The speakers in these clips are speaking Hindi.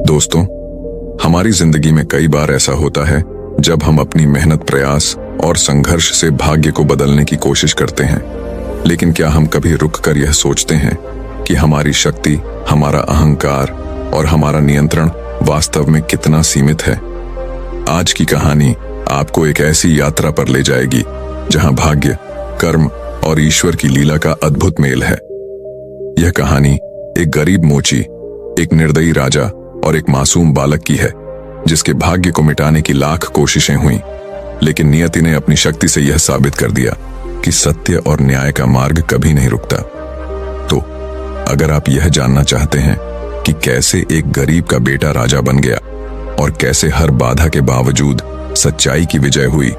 दोस्तों, हमारी जिंदगी में कई बार ऐसा होता है जब हम अपनी मेहनत, प्रयास और संघर्ष से भाग्य को बदलने की कोशिश करते हैं। लेकिन क्या हम कभी रुककर यह सोचते हैं कि हमारी शक्ति, हमारा अहंकार और हमारा नियंत्रण वास्तव में कितना सीमित है? आज की कहानी आपको एक ऐसी यात्रा पर ले जाएगी जहां भाग्य, कर्म और ईश्वर की लीला का अद्भुत मेल है। यह कहानी एक गरीब मोची, एक निर्दयी राजा और एक मासूम बालक की है, जिसके भाग्य को मिटाने की लाख कोशिशें हुईं, लेकिन नियति ने अपनी शक्ति से यह साबित कर दिया कि सत्य और न्याय का मार्ग कभी नहीं रुकता। तो अगर आप यह जानना चाहते हैं कि कैसे एक गरीब का बेटा राजा बन गया और कैसे हर बाधा के बावजूद सच्चाई की विजय हुई,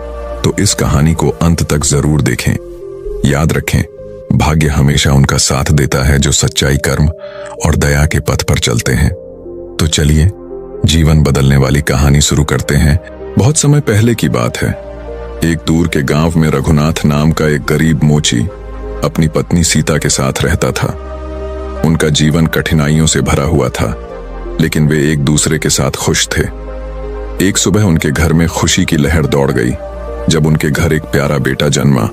तो इस कहानी को अंत तक जरूर देखें। याद रखें, भाग्य हमेशा उनका साथ देता है जो सच्चाई, कर्म और दया के पथ पर चलते हैं। तो चलिए जीवन बदलने वाली कहानी शुरू करते हैं। बहुत समय पहले की बात है। एक दूर के गांव में रघुनाथ नाम का एक गरीब मोची अपनी पत्नी सीता के साथ रहता था। उनका जीवन कठिनाइयों से भरा हुआ था, लेकिन वे एक दूसरे के साथ खुश थे। एक सुबह उनके घर में खुशी की लहर दौड़ गई जब उनके घर एक प्यारा बेटा जन्मा।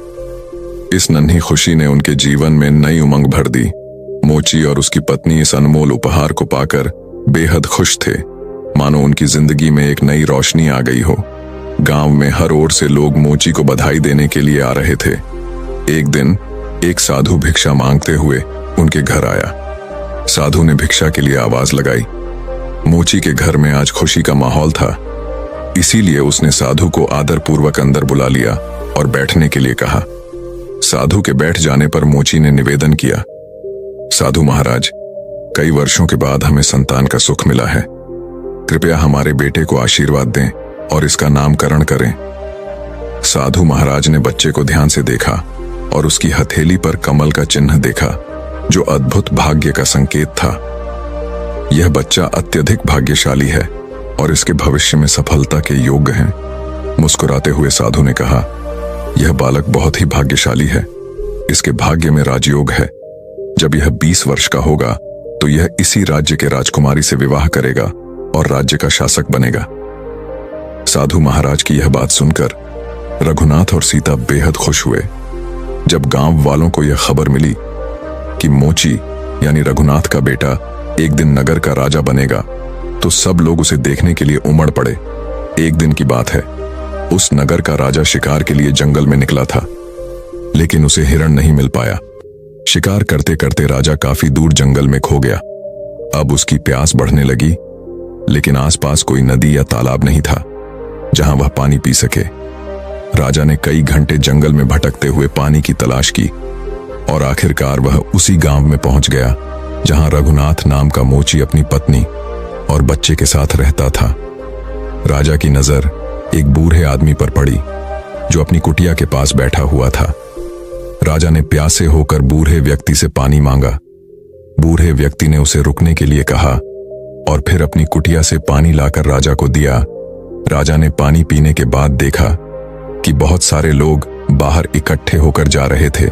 इस नन्ही खुशी ने उनके जीवन में नई उमंग भर दी। मोची और उसकी पत्नी इस अनमोल उपहार को पाकर बेहद खुश थे, मानो उनकी जिंदगी में एक नई रोशनी आ गई हो। गांव में हर ओर से लोग मोची को बधाई देने के लिए आ रहे थे। एक दिन एक साधु भिक्षा मांगते हुए उनके घर आया। साधु ने भिक्षा के लिए आवाज लगाई। मोची के घर में आज खुशी का माहौल था, इसीलिए उसने साधु को आदरपूर्वक अंदर बुला लिया और बैठने के लिए कहा। साधु के बैठ जाने पर मोची ने निवेदन किया, साधु महाराज, कई वर्षों के बाद हमें संतान का सुख मिला है। कृपया हमारे बेटे को आशीर्वाद दें और इसका नामकरण करें। साधु महाराज ने बच्चे को ध्यान से देखा और उसकी हथेली पर कमल का चिन्ह देखा, जो अद्भुत भाग्य का संकेत था। यह बच्चा अत्यधिक भाग्यशाली है और इसके भविष्य में सफलता के योग्य है। मुस्कुराते हुए साधु ने कहा, यह बालक बहुत ही भाग्यशाली है। इसके भाग्य में राजयोग है। जब यह 20 वर्ष का होगा तो यह इसी राज्य के राजकुमारी से विवाह करेगा और राज्य का शासक बनेगा। साधु महाराज की यह बात सुनकर रघुनाथ और सीता बेहद खुश हुए। जब गांव वालों को यह खबर मिली कि मोची यानी रघुनाथ का बेटा एक दिन नगर का राजा बनेगा, तो सब लोग उसे देखने के लिए उमड़ पड़े। एक दिन की बात है, उस नगर का राजा शिकार के लिए जंगल में निकला था, लेकिन उसे हिरण नहीं मिल पाया। शिकार करते करते राजा काफी दूर जंगल में खो गया। अब उसकी प्यास बढ़ने लगी, लेकिन आसपास कोई नदी या तालाब नहीं था जहां वह पानी पी सके। राजा ने कई घंटे जंगल में भटकते हुए पानी की तलाश की और आखिरकार वह उसी गांव में पहुंच गया जहां रघुनाथ नाम का मोची अपनी पत्नी और बच्चे के साथ रहता था। राजा की नजर एक बूढ़े आदमी पर पड़ी जो अपनी कुटिया के पास बैठा हुआ था। राजा ने प्यासे होकर बूढ़े व्यक्ति से पानी मांगा। बूढ़े व्यक्ति ने उसे रुकने के लिए कहा और फिर अपनी कुटिया से पानी लाकर राजा को दिया। राजा ने पानी पीने के बाद देखा कि बहुत सारे लोग बाहर इकट्ठे होकर जा रहे थे।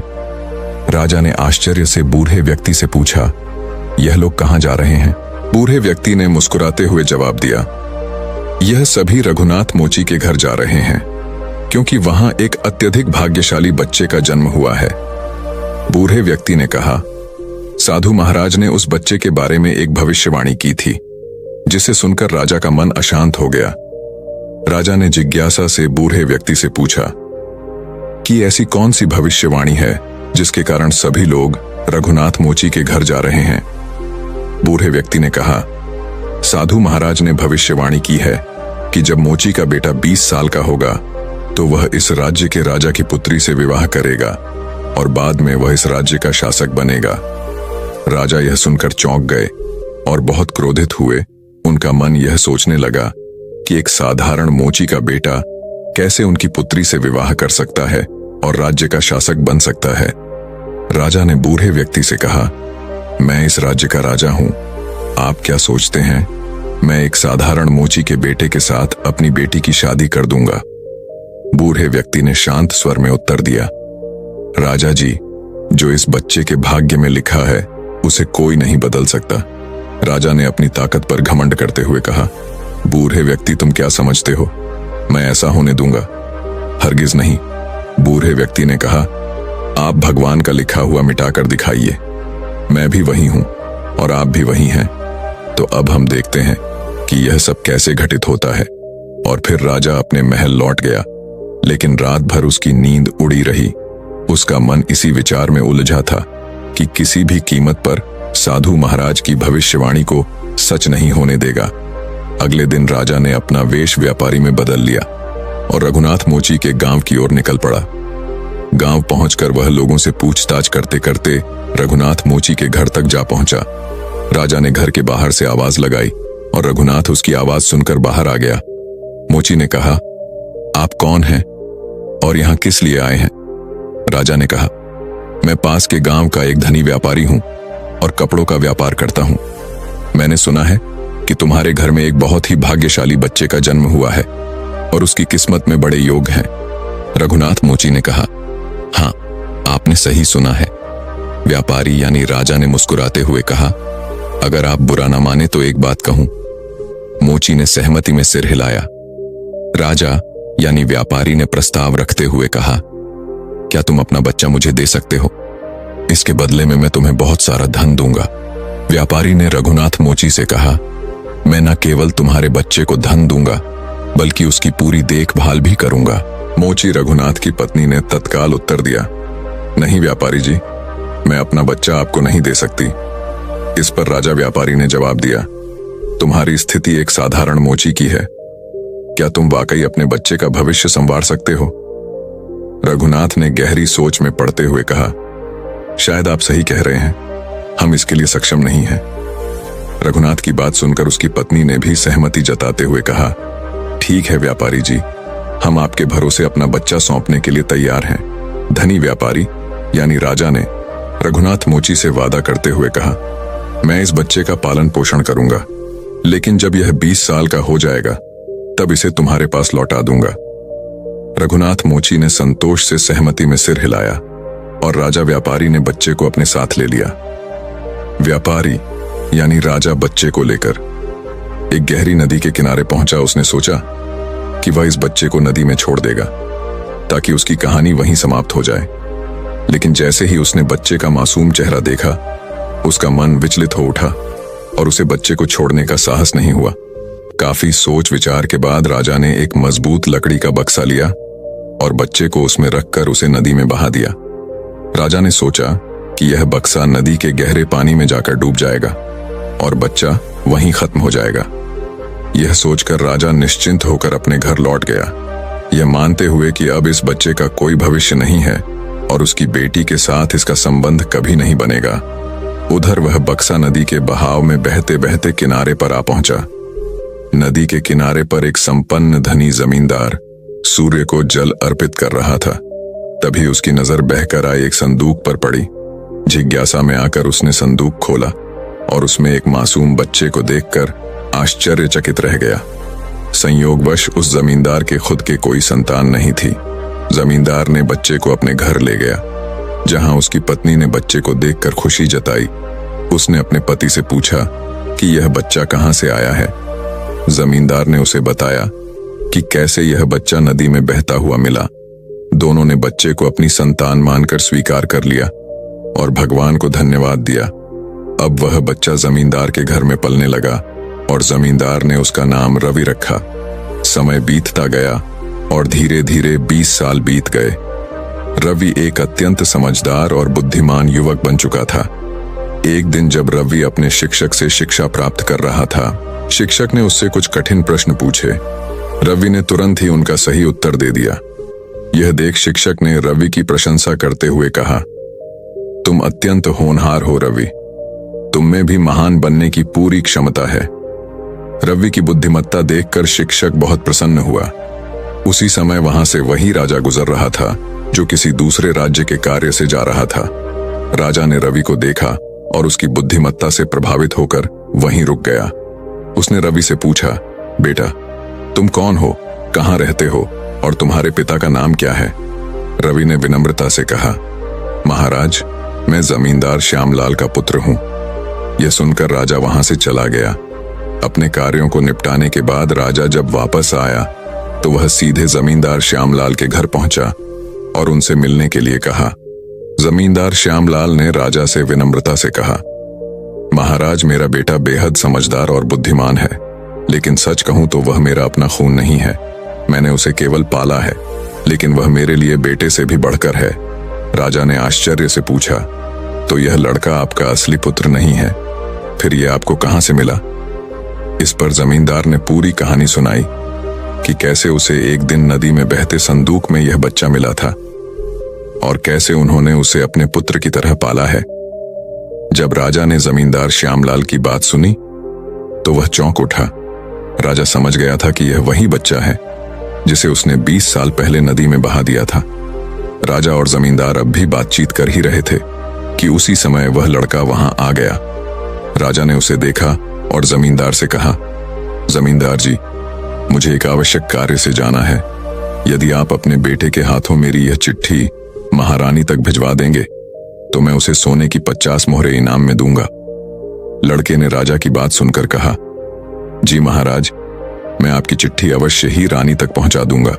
राजा ने आश्चर्य से बूढ़े व्यक्ति से पूछा, यह लोग कहां जा रहे हैं? बूढ़े व्यक्ति ने मुस्कुराते हुए जवाब दिया, यह सभी रघुनाथ मोची के घर जा रहे हैं, क्योंकि वहां एक अत्यधिक भाग्यशाली बच्चे का जन्म हुआ है। बूढ़े व्यक्ति ने कहा, साधु महाराज ने उस बच्चे के बारे में एक भविष्यवाणी की थी, जिसे सुनकर राजा का मन अशांत हो गया। राजा ने जिज्ञासा से बूढ़े व्यक्ति से पूछा कि ऐसी कौन सी भविष्यवाणी है जिसके कारण सभी लोग रघुनाथ मोची के घर जा रहे हैं? बूढ़े व्यक्ति ने कहा, साधु महाराज ने भविष्यवाणी की है कि जब मोची का बेटा 20 साल का होगा तो वह इस राज्य के राजा की पुत्री से विवाह करेगा और बाद में वह इस राज्य का शासक बनेगा। राजा यह सुनकर चौंक गए और बहुत क्रोधित हुए। उनका मन यह सोचने लगा कि एक साधारण मोची का बेटा कैसे उनकी पुत्री से विवाह कर सकता है और राज्य का शासक बन सकता है। राजा ने बूढ़े व्यक्ति से कहा, मैं इस राज्य का राजा हूं, आप क्या सोचते हैं? मैं एक साधारण मोची के बेटे के साथ अपनी बेटी की शादी कर दूंगा। बूढ़े व्यक्ति ने शांत स्वर में उत्तर दिया, राजा जी, जो इस बच्चे के भाग्य में लिखा है उसे कोई नहीं बदल सकता। राजा ने अपनी ताकत पर घमंड करते हुए कहा, बूढ़े व्यक्ति, तुम क्या समझते हो मैं ऐसा होने दूंगा? हरगिज नहीं। बूढ़े व्यक्ति ने कहा, आप भगवान का लिखा हुआ मिटाकर दिखाइए। मैं भी वही हूं और आप भी वही हैं। तो अब हम देखते हैं कि यह सब कैसे घटित होता है। और फिर राजा अपने महल लौट गया, लेकिन रात भर उसकी नींद उड़ी रही। उसका मन इसी विचार में उलझा था कि किसी भी कीमत पर साधु महाराज की भविष्यवाणी को सच नहीं होने देगा। अगले दिन राजा ने अपना वेश व्यापारी में बदल लिया और रघुनाथ मोची के गांव की ओर निकल पड़ा। गांव पहुंचकर वह लोगों से पूछताछ करते करते रघुनाथ मोची के घर तक जा पहुंचा। राजा ने घर के बाहर से आवाज लगाई और रघुनाथ उसकी आवाज सुनकर बाहर आ गया। मोची ने कहा, आप कौन हैं और यहां किस लिए आए हैं? राजा ने कहा, मैं पास के गांव का एक धनी व्यापारी हूं और कपड़ों का व्यापार करता हूं। मैंने सुना है कि तुम्हारे घर में एक बहुत ही भाग्यशाली बच्चे का जन्म हुआ है और उसकी किस्मत में बड़े योग हैं। रघुनाथ मोची ने कहा, हाँ, आपने सही सुना है। व्यापारी यानी राजा ने मुस्कुराते हुए कहा, अगर आप बुरा ना माने तो एक बात कहूं। मोची ने सहमति में सिर हिलाया। राजा यानी व्यापारी ने प्रस्ताव रखते हुए कहा, क्या तुम अपना बच्चा मुझे दे सकते हो? इसके बदले में मैं तुम्हें बहुत सारा धन दूंगा। व्यापारी ने रघुनाथ मोची से कहा, मैं न केवल तुम्हारे बच्चे को धन दूंगा बल्कि उसकी पूरी देखभाल भी करूंगा। मोची रघुनाथ की पत्नी ने तत्काल उत्तर दिया, नहीं व्यापारी जी, मैं अपना बच्चा आपको नहीं दे सकती। इस पर राजा व्यापारी ने जवाब दिया, तुम्हारी स्थिति एक साधारण मोची की है। क्या तुम वाकई अपने बच्चे का भविष्य संवार सकते हो? रघुनाथ ने गहरी सोच में पड़ते हुए कहा, शायद आप सही कह रहे हैं, हम इसके लिए सक्षम नहीं हैं। रघुनाथ की बात सुनकर उसकी पत्नी ने भी सहमति जताते हुए कहा, ठीक है व्यापारी जी, हम आपके भरोसे अपना बच्चा सौंपने के लिए तैयार हैं। धनी व्यापारी यानी राजा ने रघुनाथ मोची से वादा करते हुए कहा, मैं इस बच्चे का पालन पोषण करूंगा, लेकिन जब यह 20 साल का हो जाएगा तब इसे तुम्हारे पास लौटा दूंगा। रघुनाथ मोची ने संतोष से सहमति में सिर हिलाया और राजा व्यापारी ने बच्चे को अपने साथ ले लिया। व्यापारी यानी राजा बच्चे को लेकर एक गहरी नदी के किनारे पहुंचा। उसने सोचा कि वह इस बच्चे को नदी में छोड़ देगा ताकि उसकी कहानी वहीं समाप्त हो जाए। लेकिन जैसे ही उसने बच्चे का मासूम चेहरा देखा, उसका मन विचलित हो उठा और उसे बच्चे को छोड़ने का साहस नहीं हुआ। काफी सोच विचार के बाद राजा ने एक मजबूत लकड़ी का बक्सा लिया और बच्चे को उसमें रखकर उसे नदी में बहा दिया। राजा ने सोचा कि यह बक्सा नदी के गहरे पानी में जाकर डूब जाएगा और बच्चा वहीं खत्म हो जाएगा। यह सोचकर राजा निश्चिंत होकर अपने घर लौट गया, यह मानते हुए कि अब इस बच्चे का कोई भविष्य नहीं है और उसकी बेटी के साथ इसका संबंध कभी नहीं बनेगा। उधर वह बक्सा नदी के बहाव में बहते बहते किनारे पर आ पहुंचा। नदी के किनारे पर एक संपन्न धनी जमींदार सूर्य को जल अर्पित कर रहा था। तभी उसकी नजर बहकर आई एक संदूक पर पड़ी। जिज्ञासा में आकर उसने संदूक खोला और उसमें एक मासूम बच्चे को देखकर आश्चर्यचकित रह गया। संयोगवश उस जमींदार के खुद के कोई संतान नहीं थी। जमींदार ने बच्चे को अपने घर ले गया, जहां उसकी पत्नी ने बच्चे को देखकर खुशी जताई। उसने अपने पति से पूछा कि यह बच्चा कहां से आया है। जमींदार ने उसे बताया कि कैसे यह बच्चा नदी में बहता हुआ मिला। दोनों ने बच्चे को अपनी संतान मानकर स्वीकार कर लिया और भगवान को धन्यवाद दिया। अब वह बच्चा जमींदार के घर में पलने लगा और जमींदार ने उसका नाम रवि रखा। समय बीतता गया और धीरे धीरे 20 साल बीत गए। रवि एक अत्यंत समझदार और बुद्धिमान युवक बन चुका था। एक दिन जब रवि अपने शिक्षक से शिक्षा प्राप्त कर रहा था, शिक्षक ने उससे कुछ कठिन प्रश्न पूछे। रवि ने तुरंत ही उनका सही उत्तर दे दिया। यह देख शिक्षक ने रवि की प्रशंसा करते हुए कहा, तुम अत्यंत होनहार हो रवि, तुम में भी महान बनने की पूरी क्षमता है। रवि की बुद्धिमत्ता देखकर शिक्षक बहुत प्रसन्न हुआ। उसी समय वहां से वही राजा गुजर रहा था जो किसी दूसरे राज्य के कार्य से जा रहा था। राजा ने रवि को देखा और उसकी बुद्धिमत्ता से प्रभावित होकर वहीं रुक गया। उसने रवि से पूछा, बेटा तुम कौन हो, कहां रहते हो और तुम्हारे पिता का नाम क्या है? रवि ने विनम्रता से कहा, महाराज मैं जमींदार श्यामलाल का पुत्र हूं। यह सुनकर राजा वहां से चला गया। अपने कार्यों को निपटाने के बाद राजा जब वापस आया तो वह सीधे जमींदार श्यामलाल के घर पहुंचा और उनसे मिलने के लिए कहा। जमींदार श्यामलाल ने राजा से विनम्रता से कहा, महाराज, मेरा बेटा बेहद समझदार और बुद्धिमान है, लेकिन सच कहूं तो वह मेरा अपना खून नहीं है। मैंने उसे केवल पाला है, लेकिन वह मेरे लिए बेटे से भी बढ़कर है। राजा ने आश्चर्य से पूछा, तो यह लड़का आपका असली पुत्र नहीं है? फिर यह आपको कहां से मिला? इस पर जमींदार ने पूरी कहानी सुनाई कि कैसे उसे एक दिन नदी में बहते संदूक में यह बच्चा मिला था और कैसे उन्होंने उसे अपने पुत्र की तरह पाला है। जब राजा ने जमींदार श्यामलाल की बात सुनी तो वह चौंक उठा। राजा समझ गया था कि यह वही बच्चा है जिसे उसने 20 साल पहले नदी में बहा दिया था। राजा और जमींदार अब भी बातचीत कर ही रहे थे कि उसी समय वह लड़का वहां आ गया। राजा ने उसे देखा और जमींदार से कहा, जमींदार जी, मुझे एक आवश्यक कार्य से जाना है। यदि आप अपने बेटे के हाथों मेरी यह चिट्ठी महारानी तक भिजवा देंगे तो मैं उसे सोने की 50 मोहरे इनाम में दूंगा। लड़के ने राजा की बात सुनकर कहा, जी महाराज, मैं आपकी चिट्ठी अवश्य ही रानी तक पहुंचा दूंगा।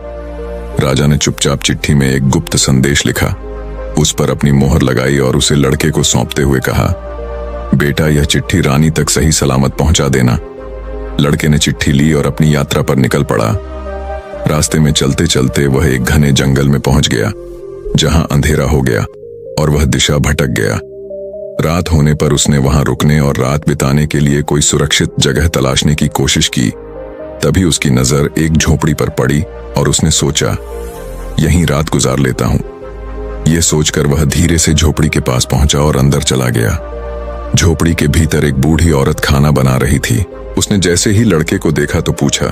राजा ने चुपचाप चिट्ठी में एक गुप्त संदेश लिखा, उस पर अपनी मोहर लगाई और उसे लड़के को सौंपते हुए कहा, बेटा, यह चिट्ठी रानी तक सही सलामत पहुंचा देना। लड़के ने चिट्ठी ली और अपनी यात्रा पर निकल पड़ा। रास्ते में चलते चलते वह एक घने जंगल में पहुंच गया जहां अंधेरा हो गया और वह दिशा भटक गया। रात होने पर उसने वहां रुकने और रात बिताने के लिए कोई सुरक्षित जगह तलाशने की कोशिश की। तभी उसकी नजर एक झोपड़ी पर पड़ी और उसने सोचा, यहीं रात गुजार लेता हूं। यह सोचकर वह धीरे से झोपड़ी के पास पहुंचा और अंदर चला गया। झोपड़ी के भीतर एक बूढ़ी औरत खाना बना रही थी। उसने जैसे ही लड़के को देखा तो पूछा,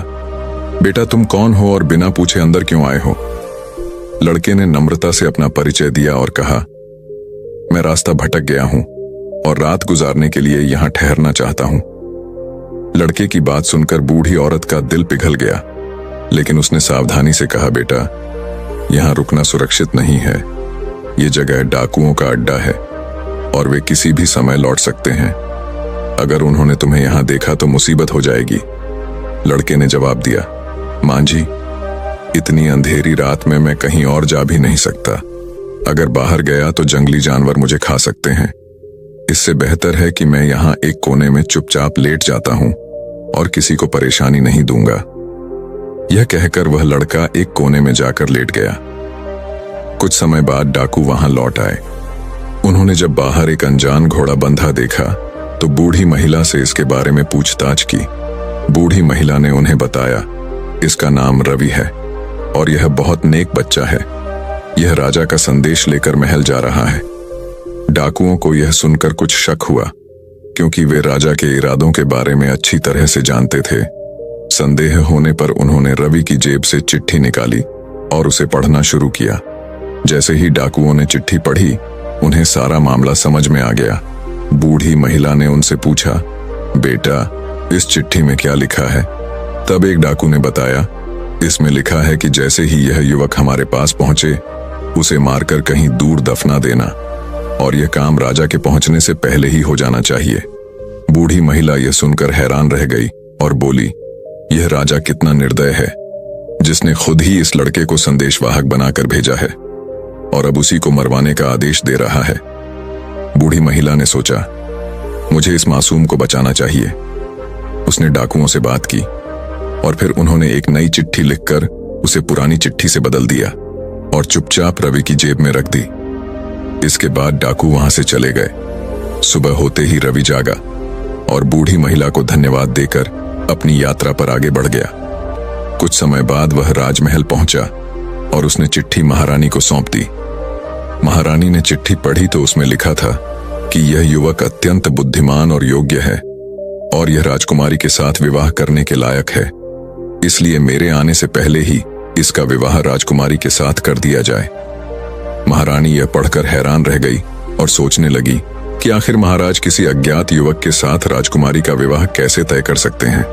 बेटा, तुम कौन हो और बिना पूछे अंदर क्यों आए हो? लड़के ने नम्रता से अपना परिचय दिया और कहा, मैं रास्ता भटक गया हूं और रात गुजारने के लिए यहां ठहरना चाहता हूं। लड़के की बात सुनकर बूढ़ी औरत का दिल पिघल गया, लेकिन उसने सावधानी से कहा, बेटा, यहां रुकना सुरक्षित नहीं है। ये जगह डाकुओं का अड्डा है और वे किसी भी समय लौट सकते हैं। अगर उन्होंने तुम्हें यहां देखा तो मुसीबत हो जाएगी। लड़के ने जवाब दिया, मां जी, इतनी अंधेरी रात में मैं कहीं और जा भी नहीं सकता। अगर बाहर गया तो जंगली जानवर मुझे खा सकते हैं। इससे बेहतर है कि मैं यहां एक कोने में चुपचाप लेट जाता हूं और किसी को परेशानी नहीं दूंगा। यह कहकर वह लड़का एक कोने में जाकर लेट गया। कुछ समय बाद डाकू वहां लौट आए। उन्होंने जब बाहर एक अनजान घोड़ा बंधा देखा तो बूढ़ी महिला से इसके बारे में पूछताछ की। बूढ़ी महिला ने उन्हें बताया, इसका नाम रवि है और यह बहुत नेक बच्चा है। यह राजा का संदेश लेकर महल जा रहा है। डाकुओं को यह सुनकर कुछ शक हुआ, क्योंकि वे राजा के इरादों के बारे में अच्छी तरह से जानते थे। संदेह होने पर उन्होंने रवि की जेब से चिट्ठी निकाली और उसे पढ़ना शुरू किया। जैसे ही डाकुओं ने चिट्ठी पढ़ी, उन्हें सारा मामला समझ में आ गया। बूढ़ी महिला ने उनसे पूछा, बेटा, इस चिट्ठी में क्या लिखा है? तब एक डाकू ने बताया, इसमें लिखा है कि जैसे ही यह युवक हमारे पास पहुंचे, उसे मारकर कहीं दूर दफना देना और यह काम राजा के पहुंचने से पहले ही हो जाना चाहिए। बूढ़ी महिला यह सुनकर हैरान रह गई और बोली, यह राजा कितना निर्दय है, जिसने खुद ही इस लड़के को संदेशवाहक बनाकर भेजा है और अब उसी को मरवाने का आदेश दे रहा है। बूढ़ी महिला ने सोचा, मुझे इस मासूम को बचाना चाहिए। उसने डाकुओं से बात की और फिर उन्होंने एक नई चिट्ठी लिखकर उसे पुरानी चिट्ठी से बदल दिया और चुपचाप रवि की जेब में रख दी। इसके बाद डाकू वहां से चले गए। सुबह होते ही रवि जागा और बूढ़ी महिला को धन्यवाद देकर अपनी यात्रा पर आगे बढ़ गया। कुछ समय बाद वह राजमहल पहुंचा और उसने चिट्ठी महारानी को सौंप दी। महारानी ने चिट्ठी पढ़ी तो उसमें लिखा था कि यह युवक अत्यंत बुद्धिमान और योग्य है और यह राजकुमारी के साथ विवाह करने के लायक है, इसलिए मेरे आने से पहले ही इसका विवाह राजकुमारी के साथ कर दिया जाए। महारानी यह पढ़कर हैरान रह गई और सोचने लगी कि आखिर महाराज किसी अज्ञात युवक के साथ राजकुमारी का विवाह कैसे तय कर सकते हैं।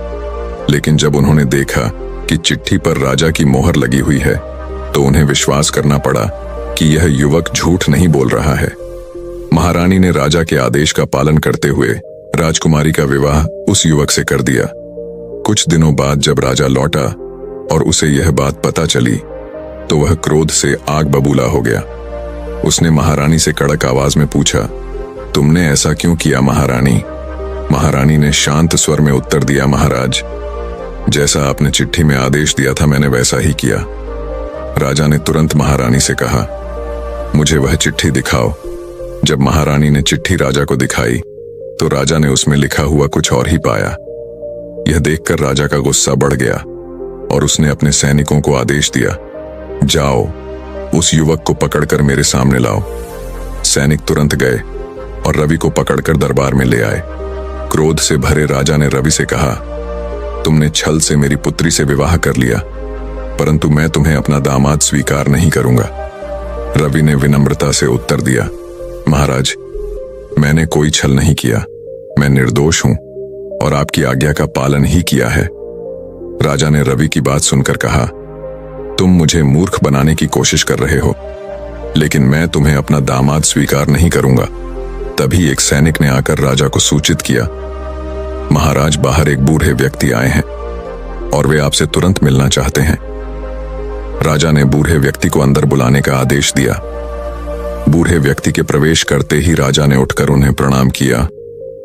लेकिन जब उन्होंने देखा कि चिट्ठी पर राजा की मोहर लगी हुई है तो उन्हें विश्वास करना पड़ा कि यह युवक झूठ नहीं बोल रहा है। महारानी ने राजा के आदेश का पालन करते हुए राजकुमारी का विवाह उस युवक से कर दिया। कुछ दिनों बाद जब राजा लौटा और उसे यह बात पता चली तो वह क्रोध से आग बबूला हो गया। उसने महारानी से कड़क आवाज में पूछा, तुमने ऐसा क्यों किया महारानी? महारानी ने शांत स्वर में उत्तर दिया, महाराज, जैसा आपने चिट्ठी में आदेश दिया था मैंने वैसा ही किया। राजा ने तुरंत महारानी से कहा, मुझे वह चिट्ठी दिखाओ। जब महारानी ने चिट्ठी राजा को दिखाई तो राजा ने उसमें लिखा हुआ कुछ और ही पाया। यह देखकर राजा का गुस्सा बढ़ गया और उसने अपने सैनिकों को आदेश दिया, जाओ उस युवक को पकड़कर मेरे सामने लाओ। सैनिक तुरंत गए और रवि को पकड़कर दरबार में ले आए। क्रोध से भरे राजा ने रवि से कहा, तुमने छल से मेरी पुत्री से विवाह कर लिया, परंतु मैं तुम्हें अपना दामाद स्वीकार नहीं करूंगा। रवि ने विनम्रता से उत्तर दिया, महाराज, मैंने कोई छल नहीं किया, मैं निर्दोष हूं और आपकी आज्ञा का पालन ही किया है। राजा ने रवि की बात सुनकर कहा, तुम मुझे मूर्ख बनाने की कोशिश कर रहे हो, लेकिन मैं तुम्हें अपना दामाद स्वीकार नहीं करूंगा। तभी एक सैनिक ने आकर राजा को सूचित किया, महाराज, बाहर एक बूढ़े व्यक्ति आए हैं और वे आपसे तुरंत मिलना चाहते हैं। राजा ने बूढ़े व्यक्ति को अंदर बुलाने का आदेश दिया। बूढ़े व्यक्ति के प्रवेश करते ही राजा ने उठकर उन्हें प्रणाम किया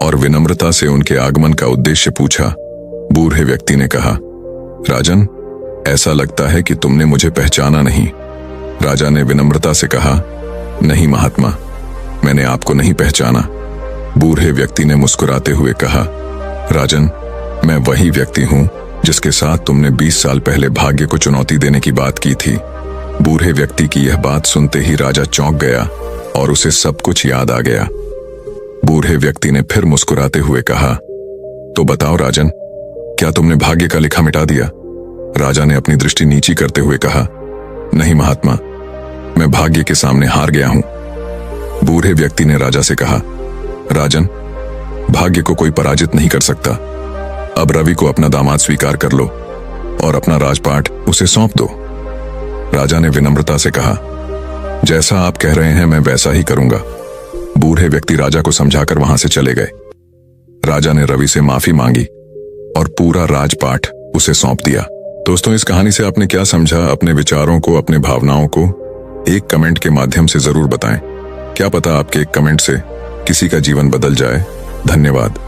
और विनम्रता से उनके आगमन का उद्देश्य पूछा। बूढ़े व्यक्ति ने कहा, राजन, ऐसा लगता है कि तुमने मुझे पहचाना नहीं। राजा ने विनम्रता से कहा, नहीं महात्मा, मैंने आपको नहीं पहचाना। बूढ़े व्यक्ति ने मुस्कुराते हुए कहा, राजन, मैं वही व्यक्ति हूं जिसके साथ तुमने 20 साल पहले भाग्य को चुनौती देने की बात की थी। बूढ़े व्यक्ति की यह बात सुनते ही राजा चौंक गया और उसे सब कुछ याद आ गया। बूढ़े व्यक्ति ने फिर मुस्कुराते हुए कहा, तो बताओ राजन, क्या तुमने भाग्य का लिखा मिटा दिया? राजा ने अपनी दृष्टि नीची करते हुए कहा, नहीं महात्मा, मैं भाग्य के सामने हार गया हूं। बूढ़े व्यक्ति ने राजा से कहा, राजन, भाग्य को कोई पराजित नहीं कर सकता। अब रवि को अपना दामाद स्वीकार कर लो और अपना राजपाट उसे सौंप दो। राजा ने विनम्रता से कहा, जैसा आप कह रहे हैं मैं वैसा ही करूंगा। बूढ़े व्यक्ति राजा को समझाकर वहां से चले गए। राजा ने रवि से माफी मांगी और पूरा राजपाट उसे सौंप दिया। दोस्तों, इस कहानी से आपने क्या समझा? अपने विचारों को, अपने भावनाओं को एक कमेंट के माध्यम से जरूर बताएं। क्या पता आपके एक कमेंट से किसी का जीवन बदल जाए। धन्यवाद।